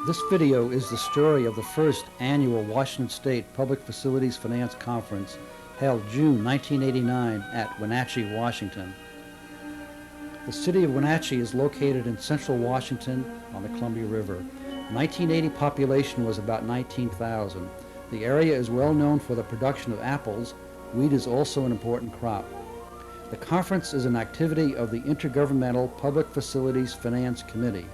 This video is the story of the first annual Washington State Public Facilities Finance Conference held June 1989 at Wenatchee, Washington. The city of Wenatchee is located in central Washington on the Columbia River. The 1980 population was about 19,000. The area is well known for the production of apples. Wheat is also an important crop. The conference is an activity of the Intergovernmental Public Facilities Finance Committee.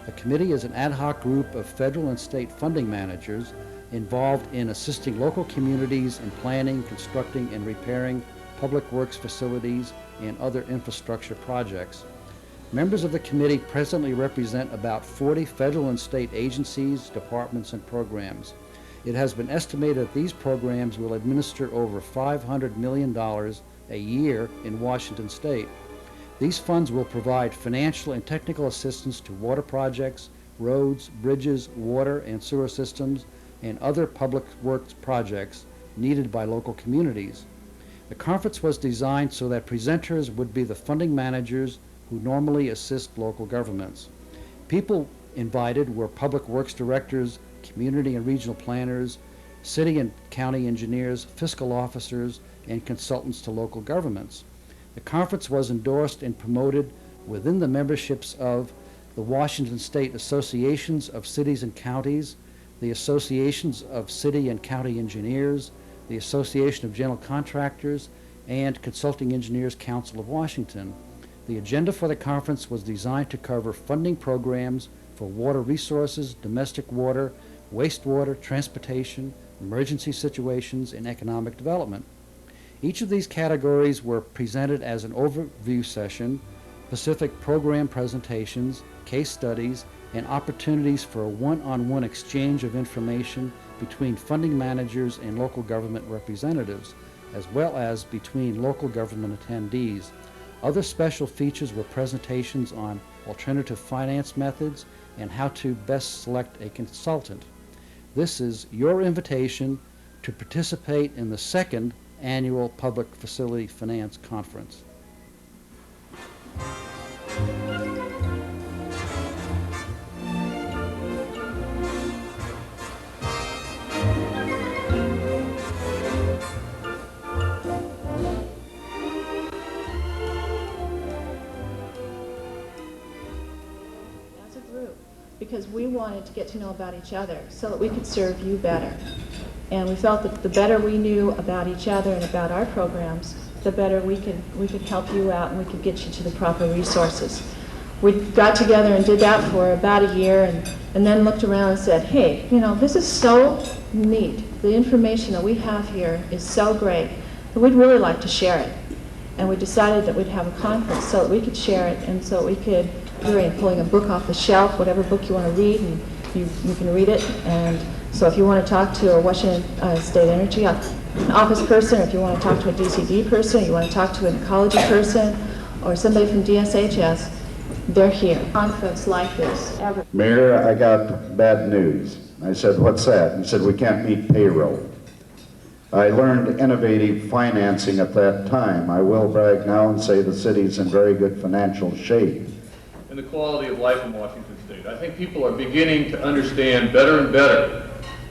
The committee is an ad hoc group of federal and state funding managers involved in assisting local communities in planning, constructing, and repairing public works facilities and other infrastructure projects. Members of the committee presently represent about 40 federal and state agencies, departments, and programs. It has been estimated that these programs will administer over $500 million a year in Washington State. These funds will provide financial and technical assistance to water projects, roads, bridges, water and sewer systems, and other public works projects needed by local communities. The conference was designed so that presenters would be the funding managers who normally assist local governments. People invited were public works directors, community and regional planners, city and county engineers, fiscal officers, and consultants to local governments. The conference was endorsed and promoted within the memberships of the Washington State Associations of Cities and Counties, the Associations of City and County Engineers, the Association of General Contractors, and Consulting Engineers Council of Washington. The agenda for the conference was designed to cover funding programs for water resources, domestic water, wastewater, transportation, emergency situations, and economic development. Each of these categories were presented as an overview session, specific program presentations, case studies, and opportunities for a one-on-one exchange of information between funding managers and local government representatives, as well as between local government attendees. Other special features were presentations on alternative finance methods and how to best select a consultant. This is your invitation to participate in the second annual Public Facility Finance Conference. As a group, because we wanted to get to know about each other so that we could serve you better. And we felt that the better we knew about each other and about our programs, the better we could help you out and we could get you to the proper resources. We got together and did that for about a year and then looked around and said, hey, you know, this is so neat. The information that we have here is so great that we'd really like to share it. And we decided that we'd have a conference so that we could share it and so we could, you're pulling a book off the shelf, whatever book you want to read, and you can read it. And so if you want to talk to a Washington State Energy Office person, or if you want to talk to a DCD person, or you want to talk to an ecology person, or somebody from DSHS, they're here. Conference like this ever. Mayor, I got bad news. I said, what's that? He said, we can't meet payroll. I learned innovative financing at that time. I will brag now and say the city's in very good financial shape. And the quality of life in Washington State. I think people are beginning to understand better and better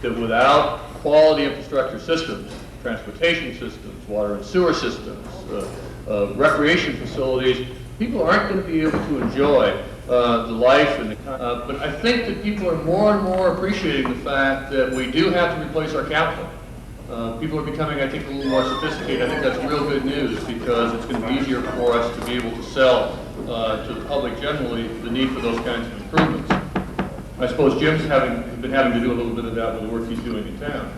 that without quality infrastructure systems, transportation systems, water and sewer systems, recreation facilities, people aren't going to be able to enjoy the life. But I think that people are more and more appreciating the fact that we do have to replace our capital. People are becoming, I think, a little more sophisticated. I think that's real good news because it's going to be easier for us to be able to sell to the public generally the need for those kinds of improvements. I suppose Jim's been having to do a little bit of that with the work he's doing in town.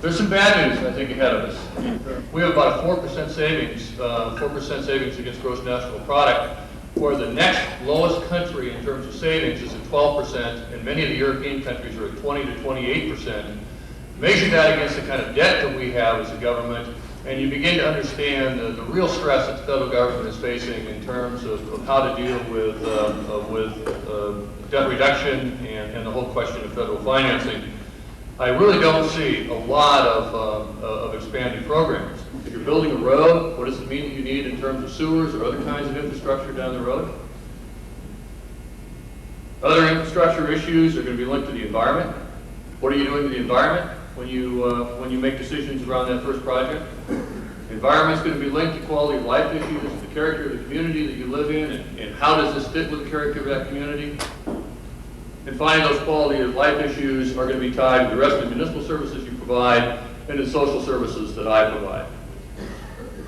There's some bad news, I think, ahead of us. We have about a 4% savings, 4% savings against gross national product, where the next lowest country in terms of savings is at 12%, and many of the European countries are at 20 to 28%. Measure that against the kind of debt that we have as a government, and you begin to understand the real stress that the federal government is facing in terms of how to deal with debt reduction and the whole question of federal financing. I really don't see a lot of expanded programs. If you're building a road, what does it mean that you need in terms of sewers or other kinds of infrastructure down the road? Other infrastructure issues are going to be linked to the environment. What are you doing to the environment when you make decisions around that first project? The environment's going to be linked to quality of life issues, the character of the community that you live in, and how does this fit with the character of that community? And finally, those quality of life issues are going to be tied to the rest of the municipal services you provide and the social services that I provide.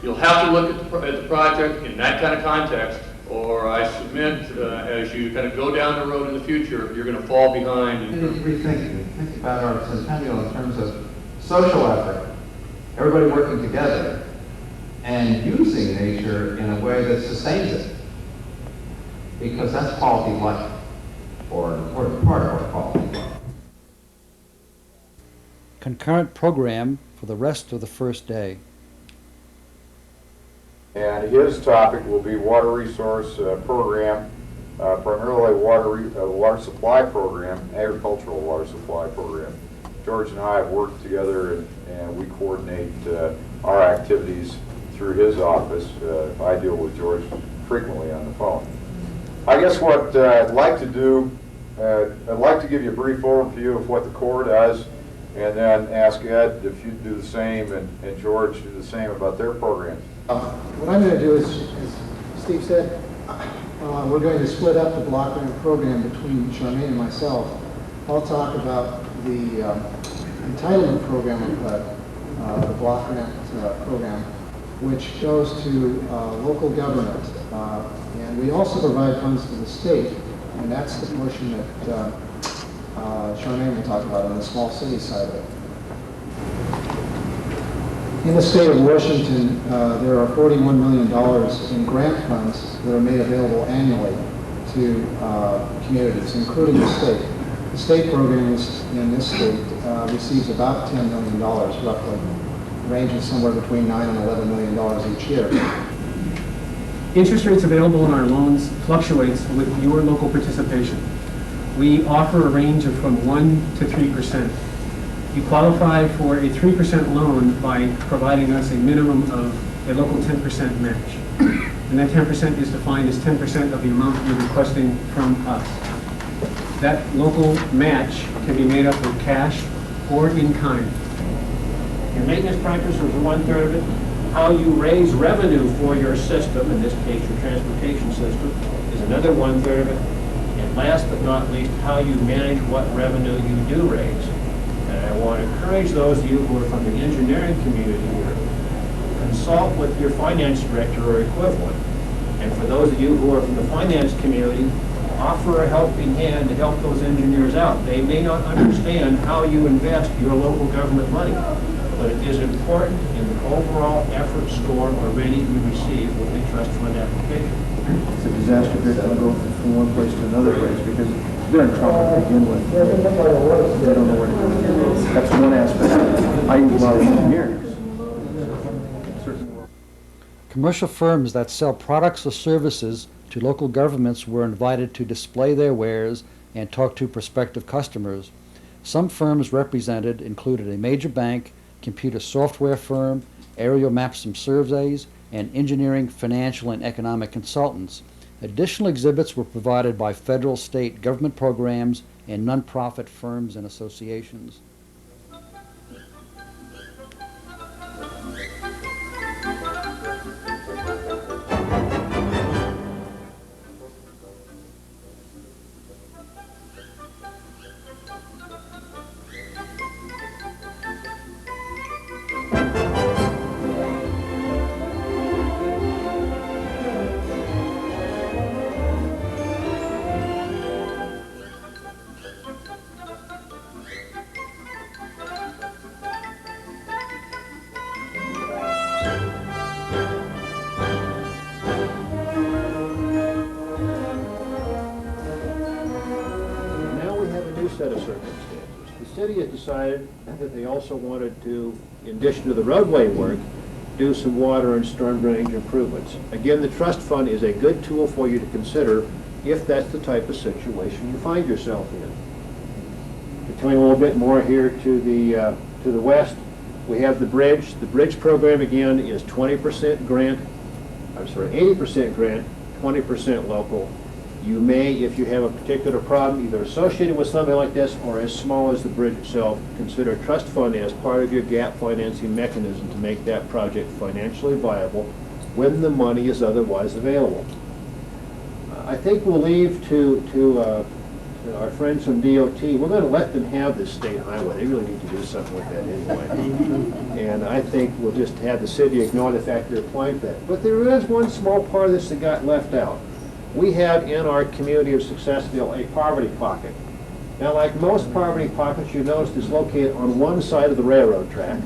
You'll have to look at the project in that kind of context, or I submit, as you kind of go down the road in the future, you're going to fall behind. We need to think about our centennial in terms of social effort, everybody working together, and using nature in a way that sustains it. Because that's quality of life, or an important part of our quality of life. Concurrent program for the rest of the first day. And his topic will be water resource program, primarily water supply program, agricultural water supply program. George and I have worked together, and we coordinate our activities through his office. I deal with George frequently on the phone. I guess what I'd like to do, I'd like to give you a brief overview of what the Corps does, and then ask Ed if you'd do the same, and George do the same about their programs. What I'm going to do is, as Steve said, we're going to split up the block grant program between Charmaine and myself. I'll talk about the entitlement program of the block grant program, which goes to local government. And we also provide funds to the state, and that's the portion that Charmaine will talk about on the small city side of it. In the state of Washington, there are $41 million in grant funds that are made available annually to communities, including the state. The state program in this state receives about $10 million roughly, ranging somewhere between $9 and $11 million each year. Interest rates available in our loans fluctuates with your local participation. We offer a range of from 1 to 3%. You qualify for a 3% loan by providing us a minimum of a local 10% match. And that 10% is defined as 10% of the amount you're requesting from us. That local match can be made up of cash or in kind. Your maintenance practice is 1/3 of it. How you raise revenue for your system, in this case your transportation system, is another 1/3 of it. And last but not least, how you manage what revenue you do raise. And I want to encourage those of you who are from the engineering community here, consult with your finance director or equivalent. And for those of you who are from the finance community, offer a helping hand to help those engineers out. They may not understand how you invest your local government money, but it is important in the overall effort score or rating you receive with a trust fund application. It's a disaster if they're going to go from one place to another place because they're in trouble to begin with. They don't know where to go. That's one aspect. I use a lot of engineers. Commercial firms that sell products or services to local governments were invited to display their wares and talk to prospective customers. Some firms represented included a major bank, computer software firm, aerial maps and surveys, and engineering, financial, and economic consultants. Additional exhibits were provided by federal, state government programs and nonprofit firms and associations. Set of circumstances. The city has decided that they also wanted to, in addition to the roadway work, do some water and storm drainage improvements. Again, the trust fund is a good tool for you to consider if that's the type of situation you find yourself in. To tell you a little bit more here to the west, we have the bridge. The bridge program again is 20% grant, 80% grant, 20% local. You may, if you have a particular problem, either associated with something like this or as small as the bridge itself, consider a trust fund as part of your gap financing mechanism to make that project financially viable when the money is otherwise available. I think we'll leave to our friends from DOT, we're going to let them have this state highway. They really need to do something with that anyway. And I think we'll just have the city ignore the fact they're applying for that. But there is one small part of this that got left out. We have in our community of Successville a poverty pocket. Now, like most poverty pockets, you notice it's located on one side of the railroad track.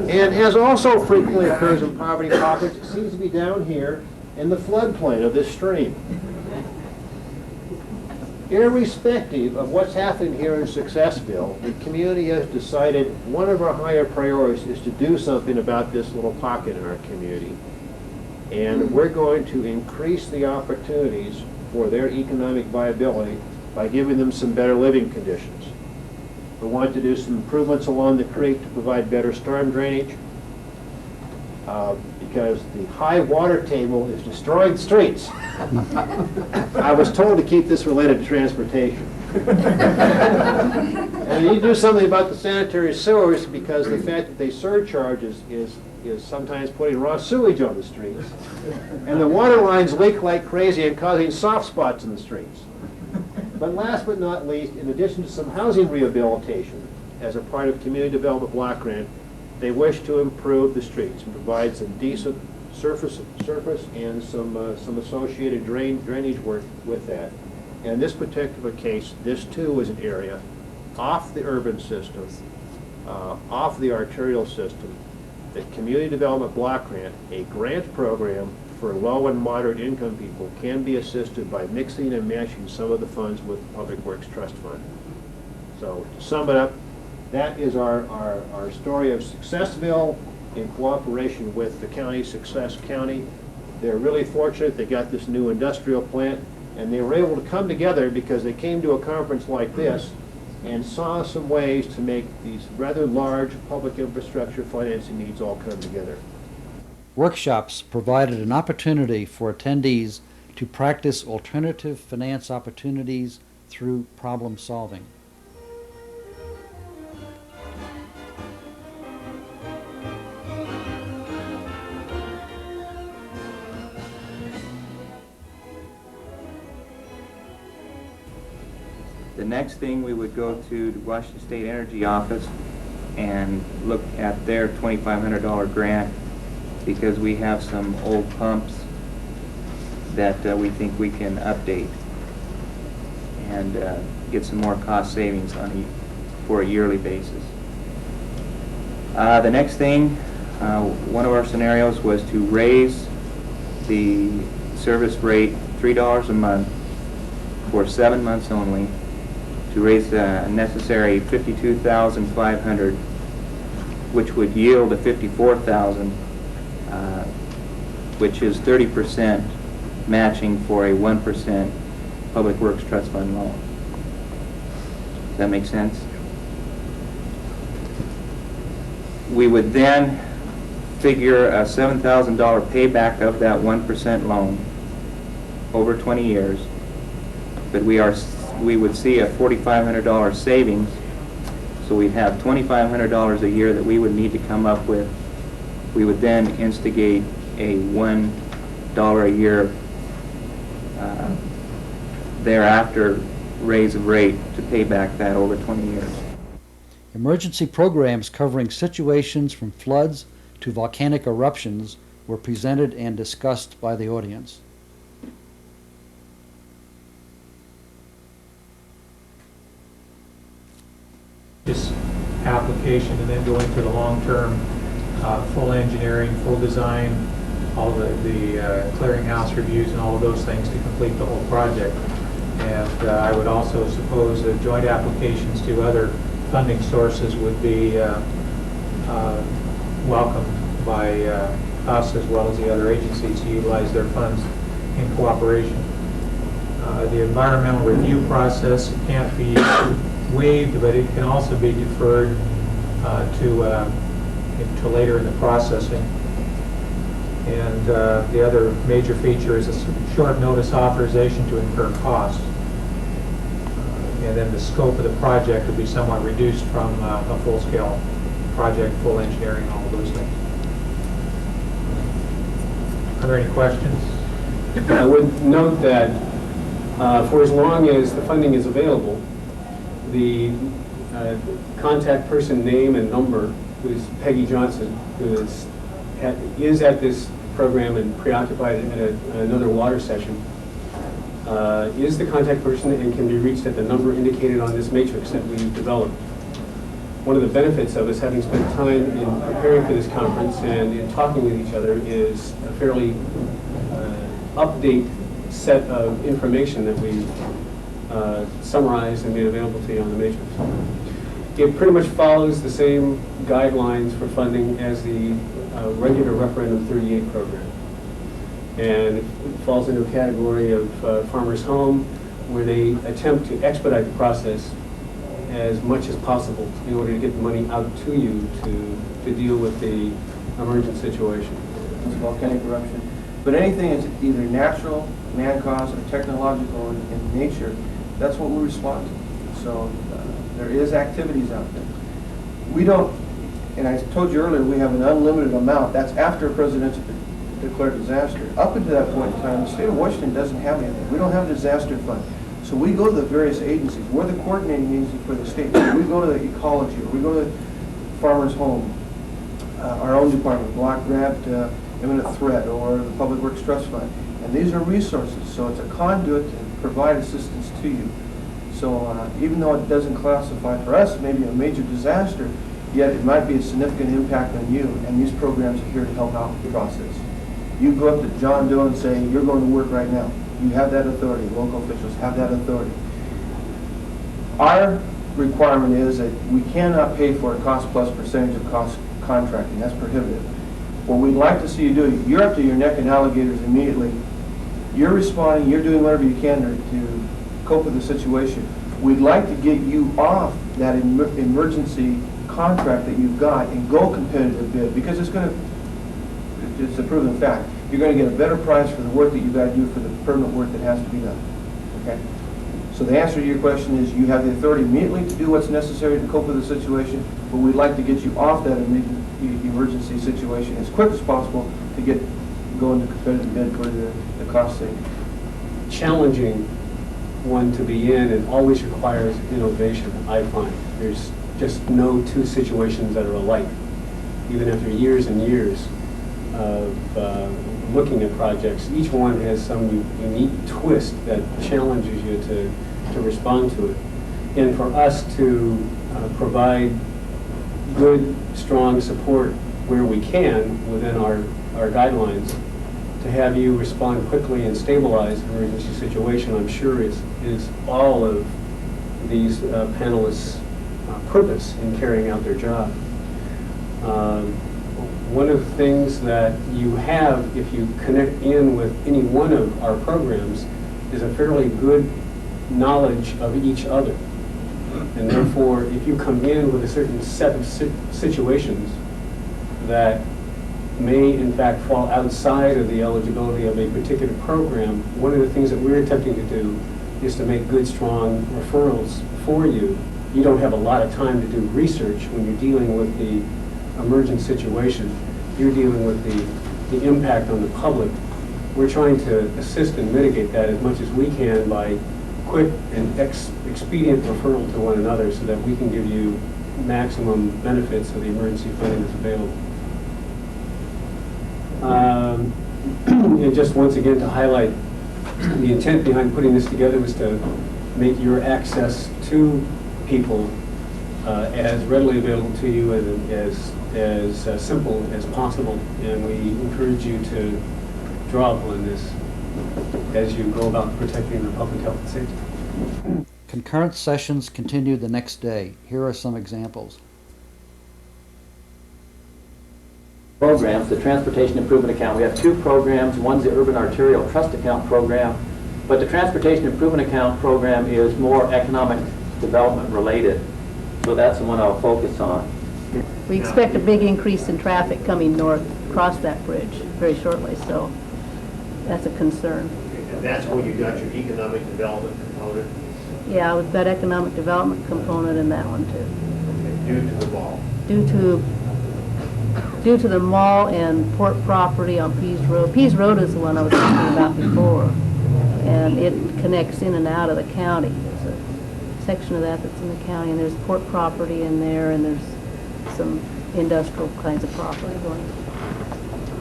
And as also frequently occurs in poverty pockets, it seems to be down here in the floodplain of this stream. Irrespective of what's happening here in Successville, the community has decided one of our higher priorities is to do something about this little pocket in our community. And we're going to increase the opportunities for their economic viability by giving them some better living conditions. We want to do some improvements along the creek to provide better storm drainage because the high water table is destroying streets. I was told to keep this related to transportation. And you need to do something about the sanitary sewers because the fact that they surcharge is sometimes putting raw sewage on the streets. And the water lines leak like crazy and causing soft spots in the streets. But last but not least, in addition to some housing rehabilitation as a part of Community Development Block Grant, they wish to improve the streets and provide some decent surface and some associated drainage work with that. And in this particular case, this too is an area off the urban system, off the arterial system, that Community Development Block Grant, a grant program for low and moderate income people, can be assisted by mixing and matching some of the funds with the Public Works Trust Fund. So to sum it up, that is our story of Successville in cooperation with the county, Success County. They're really fortunate they got this new industrial plant, and they were able to come together because they came to a conference like this and saw some ways to make these rather large public infrastructure financing needs all come together. Workshops provided an opportunity for attendees to practice alternative finance opportunities through problem solving. The next thing, we would go to the Washington State Energy Office and look at their $2,500 grant because we have some old pumps that we think we can update and get some more cost savings for a yearly basis. The next thing, one of our scenarios was to raise the service rate $3 a month for 7 months only, to raise the necessary $52,500, which would yield a $54,000, which is 30% matching for a 1% Public Works Trust Fund loan. Does that make sense? We would then figure a $7,000 payback of that 1% loan over 20 years, but we would see a $4,500 savings, so we'd have $2,500 a year that we would need to come up with. We would then instigate a $1 a year thereafter raise of rate to pay back that over 20 years. Emergency programs covering situations from floods to volcanic eruptions were presented and discussed by the audience. This application and then going for the long-term full engineering, full design, all the clearinghouse reviews and all of those things to complete the whole project. And I would also suppose that joint applications to other funding sources would be welcomed by us as well as the other agencies to utilize their funds in cooperation. The environmental review process can't be waived, but it can also be deferred to later in the processing. And the other major feature is a short notice authorization to incur costs. And then the scope of the project will be somewhat reduced from a full-scale project, full engineering, all of those things. Are there any questions? I would note that for as long as the funding is available, the contact person name and number, who is Peggy Johnson, who is at this program and preoccupied at another water session, is the contact person and can be reached at the number indicated on this matrix that we developed. One of the benefits of us having spent time in preparing for this conference and in talking with each other is a fairly update set of information that we summarized and made available to you on the matrix. It pretty much follows the same guidelines for funding as the regular Referendum 38 program. And it falls into a category of Farmers Home, where they attempt to expedite the process as much as possible in order to get the money out to you to deal with the emergent situation. It's volcanic eruption. But anything that's either natural, man-caused, or technological in nature, that's what we respond to. So there is activities out there. We don't, and I told you earlier, we have an unlimited amount. That's after a presidential declared disaster. Up until that point in time, the state of Washington doesn't have anything. We don't have a disaster fund. So we go to the various agencies. We're the coordinating agency for the state. So we go to the ecology, or we go to Farmers Home, our own department, block grant, imminent threat, or the Public Works Trust Fund. And these are resources. So it's a conduit to provide assistance to you. So even though it doesn't classify for us maybe a major disaster, yet it might be a significant impact on you, and these programs are here to help out the process. You go up to John Doe and say, you're going to work right now. You have that authority. Local officials have that authority. Our requirement is that we cannot pay for a cost plus percentage of cost contracting. That's prohibitive. What we'd like to see you do, you're up to your neck in alligators immediately. You're responding, you're doing whatever you can to cope with the situation. We'd like to get you off that emergency contract that you've got and go competitive bid, because it's a proven fact. You're going to get a better price for the work that you've got to do for the permanent work that has to be done. Okay? So the answer to your question is you have the authority immediately to do what's necessary to cope with the situation, but we'd like to get you off that emergency situation as quick as possible to get going to competitive bid for the cost saving. Challenging one to be in and always requires innovation, I find. There's just no two situations that are alike, even after years and years of looking at projects. Each one has some unique twist that challenges you to respond to it. And for us to provide good, strong support where we can within our guidelines, to have you respond quickly and stabilize an emergency situation, I'm sure is all of these panelists' purpose in carrying out their job. One of the things that you have, if you connect in with any one of our programs, is a fairly good knowledge of each other. And therefore, if you come in with a certain set of situations that may in fact fall outside of the eligibility of a particular program, one of the things that we're attempting to do is to make good, strong referrals for you. You don't have a lot of time to do research when you're dealing with the emergent situation. You're dealing with the impact on the public. We're trying to assist and mitigate that as much as we can by quick and expedient referral to one another so that we can give you maximum benefits of the emergency funding that's available. And just once again to highlight, the intent behind putting this together was to make your access to people as readily available to you and as simple as possible. And we encourage you to draw upon this as you go about protecting the public health and safety. Concurrent sessions continue the next day. Here are some examples. Programs, the Transportation Improvement Account. We have two programs. One's the Urban Arterial Trust Account program, but the Transportation Improvement Account program is more economic development related. So that's the one I'll focus on. We expect a big increase in traffic coming north across that bridge. very shortly, so that's a concern. And that's where you got your economic development component, Yeah, we've got economic development component in that one too. due to the mall. Due to the mall and port property on Pease Road. Pease Road is the one I was talking about before, and it connects in and out of the county. There's a section of that that's in the county, and there's port property in there, and there's some industrial kinds of property going.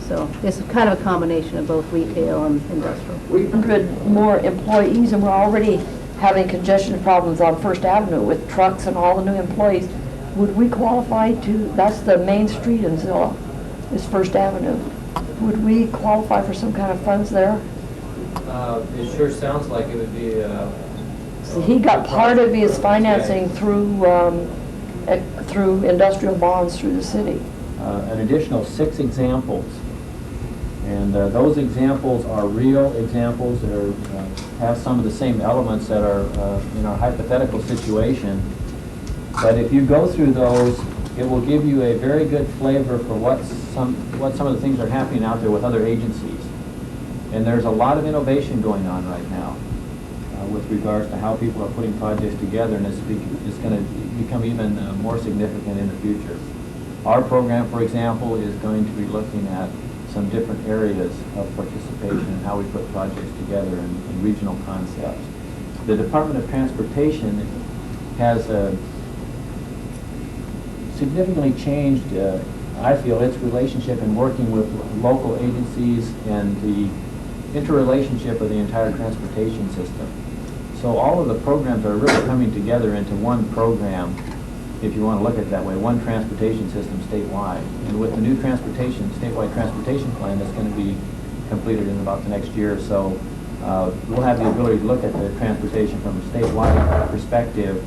So it's kind of a combination of both retail and industrial. 100 more employees, and we're already having congestion problems on First Avenue with trucks and all the new employees. Would we qualify to, that's the main street in Zillow, is First Avenue. Would we qualify for some kind of funds there? It sure sounds like it would be So he got part of his financing through through industrial bonds through the city. An additional 6 examples. And those examples are real examples that are, have some of the same elements that are in our hypothetical situation. But if you go through those, it will give you a very good flavor for what some of the things are happening out there with other agencies. And there's a lot of innovation going on right now with regards to how people are putting projects together, and it's going to become even more significant in the future. Our program, for example, is going to be looking at some different areas of participation and how we put projects together in regional concepts. The Department of Transportation has significantly changed, I feel, its relationship in working with local agencies and the interrelationship of the entire transportation system. So all of the programs are really coming together into one program, if you want to look at it that way, one transportation system statewide. And with the new statewide transportation plan that's going to be completed in about the next year or so, we'll have the ability to look at the transportation from a statewide perspective,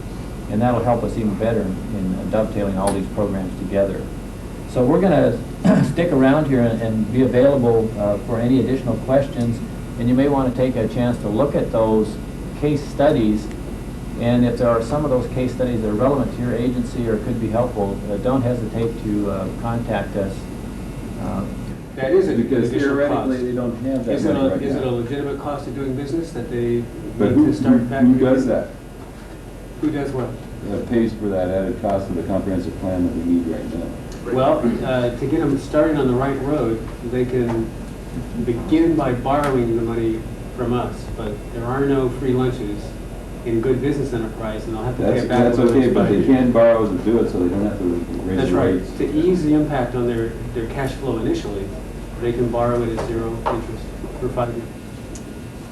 and that'll help us even better in dovetailing all these programs together. So we're going to stick around here and be available for any additional questions, and you may want to take a chance to look at those case studies, and if there are some of those case studies that are relevant to your agency or could be helpful, don't hesitate to contact us. That is because additional theoretically cost. they don't have that Is money right it now. a legitimate cost of doing business that they But need to start back? who does that? Who does what? Pays for that added cost of the comprehensive plan that we need right now. Well, to get them started on the right road, they can begin by borrowing the money from us, but there are no free lunches in good business enterprise, and they'll have to pay it back. That's okay, but they can borrow to do it, so they don't have to raise That's the right. rates. To ease the impact on their cash flow initially, they can borrow it at 0 interest for 5 years.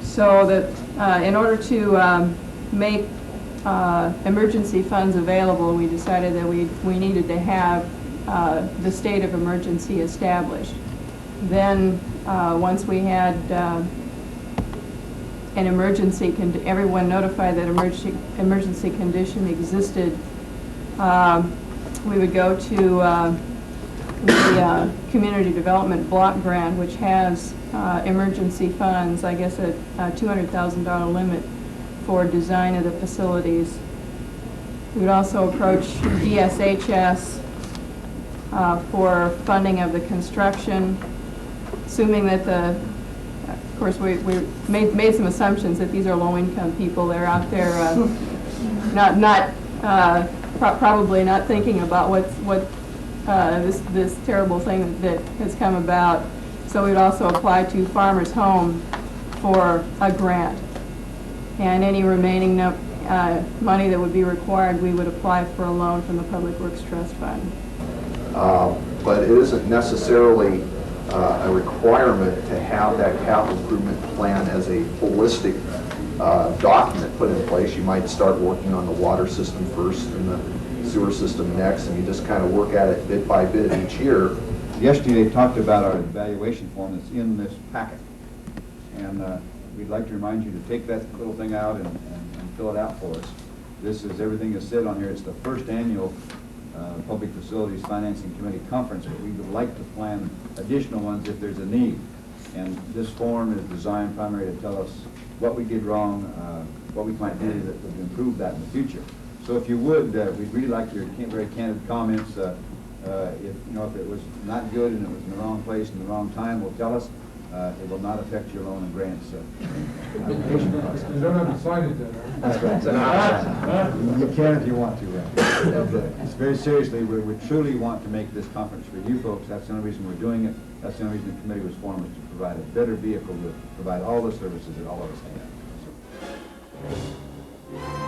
So that in order to make emergency funds available, we decided that we needed to have the state of emergency established. Then once we had an emergency, everyone notified that emergency condition existed, we would go to the Community Development Block Grant, which has emergency funds, I guess a $200,000 limit for design of the facilities. We would also approach DSHS for funding of the construction, assuming that of course we made some assumptions that these are low-income people. They're out there probably not thinking about what this terrible thing that has come about. So we'd also apply to Farmers Home for a grant, and any remaining money that would be required, we would apply for a loan from the Public Works Trust Fund. But it isn't necessarily a requirement to have that capital improvement plan as a holistic document put in place. You might start working on the water system first and the sewer system next, and you just kind of work at it bit by bit each year. Yesterday, they talked about our evaluation form that's in this packet. And we'd like to remind you to take that little thing out and fill it out for us. This is everything that's said on here. It's the first annual Public Facilities Financing Committee Conference, but we would like to plan additional ones if there's a need. And this form is designed primarily to tell us what we did wrong, what we might do that would improve that in the future. So if you would, we'd really like your very candid comments. If it was not good and it was in the wrong place and the wrong time, will tell us. It will not affect your loan and grants application process. You don't have to sign it then, right? That's right. It's an option. You can if you want to, right? It's very seriously, we truly want to make this conference for you folks. That's the only reason we're doing it. That's the only reason the committee was formed, is to provide a better vehicle to provide all the services that all of us have. So.